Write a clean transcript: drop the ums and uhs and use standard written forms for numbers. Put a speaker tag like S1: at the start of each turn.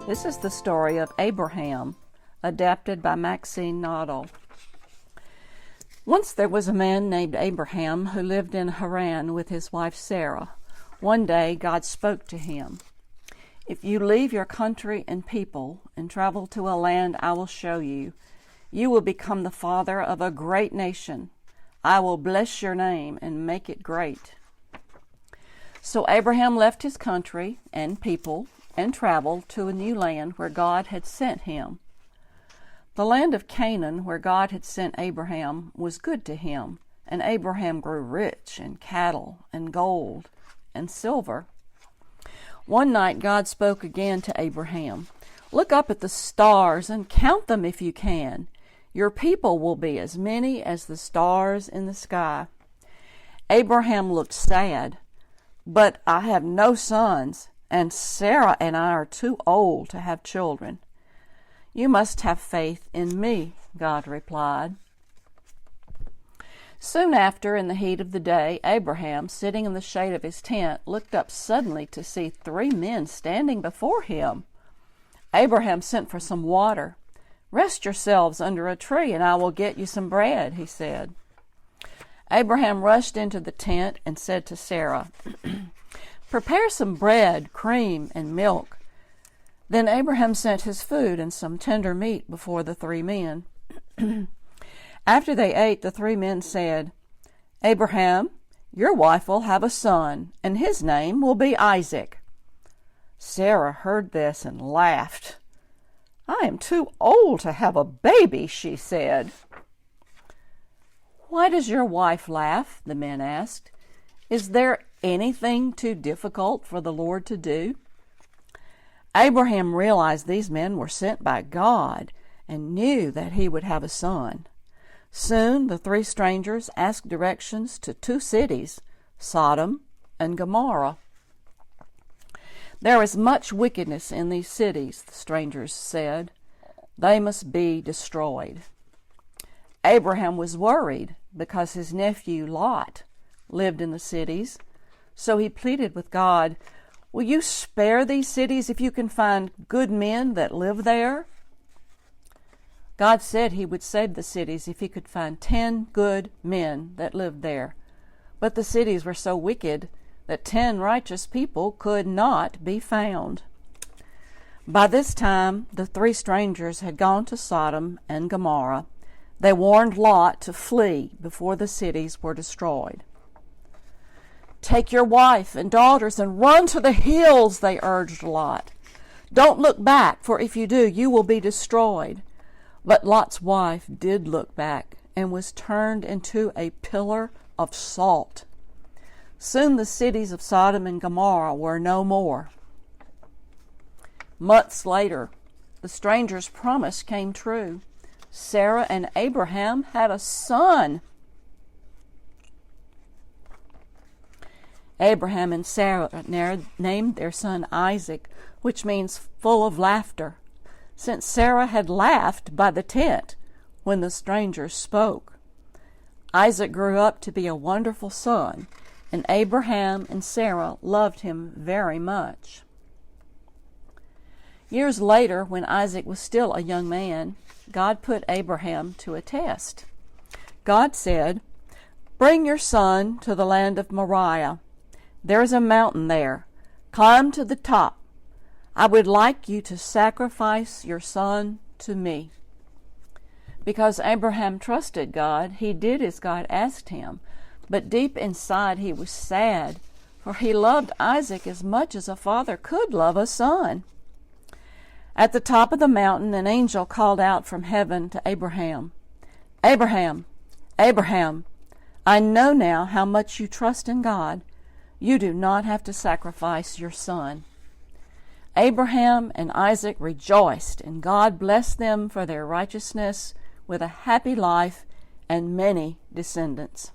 S1: This is the story of Abraham, adapted by Maxine Noddle. Once there was a man named Abraham who lived in Haran with his wife Sarah. One day God spoke to him. "If you leave your country and people and travel to a land I will show you, you will become the father of a great nation. I will bless your name and make it great." So Abraham left his country and people and traveled to a new land where God had sent him. The land of Canaan, where God had sent Abraham, was good to him, and Abraham grew rich in cattle and gold and silver. One night God spoke again to Abraham. "Look up at the stars and count them if you can. Your people will be as many as the stars in the sky." Abraham looked sad. "But I have no sons, and Sarah and I are too old to have children." "You must have faith in me," God replied. Soon after, in the heat of the day, Abraham, sitting in the shade of his tent, looked up suddenly to see 3 men standing before him. Abraham sent for some water. "Rest yourselves under a tree, and I will get you some bread," he said. Abraham rushed into the tent and said to Sarah, "Prepare some bread, cream, and milk." Then Abraham sent his food and some tender meat before the 3 men. After they ate, the 3 men said, "Abraham, your wife will have a son, and his name will be Isaac." Sarah heard this and laughed. "I am too old to have a baby," she said. "Why does your wife laugh?" the men asked. "Is there anything too difficult for the Lord to do?" Abraham realized these men were sent by God and knew that he would have a son. Soon the 3 strangers asked directions to 2 cities, Sodom and Gomorrah. "There is much wickedness in these cities," the strangers said. "They must be destroyed." Abraham was worried because his nephew Lot lived in the cities, so he pleaded with God, "Will you spare these cities if you can find good men that live there?" God said he would save the cities if he could find 10 good men that lived there. But the cities were so wicked that 10 righteous people could not be found. By this time, the 3 strangers had gone to Sodom and Gomorrah. They warned Lot to flee before the cities were destroyed. "Take your wife and daughters and run to the hills," they urged Lot. "Don't look back, for if you do, you will be destroyed." But Lot's wife did look back and was turned into a pillar of salt. Soon the cities of Sodom and Gomorrah were no more. Months later, the strangers' promise came true. Sarah and Abraham had a son. Abraham and Sarah named their son Isaac, which means full of laughter, since Sarah had laughed by the tent when the strangers spoke. Isaac grew up to be a wonderful son, and Abraham and Sarah loved him very much. Years later, when Isaac was still a young man, God put Abraham to a test. God said, "Bring your son to the land of Moriah. There is a mountain there. Climb to the top. I would like you to sacrifice your son to me." Because Abraham trusted God, he did as God asked him. But deep inside he was sad, for he loved Isaac as much as a father could love a son. At the top of the mountain, an angel called out from heaven to Abraham, "Abraham, Abraham, I know now how much you trust in God. You do not have to sacrifice your son." Abraham and Isaac rejoiced, and God blessed them for their righteousness with a happy life and many descendants.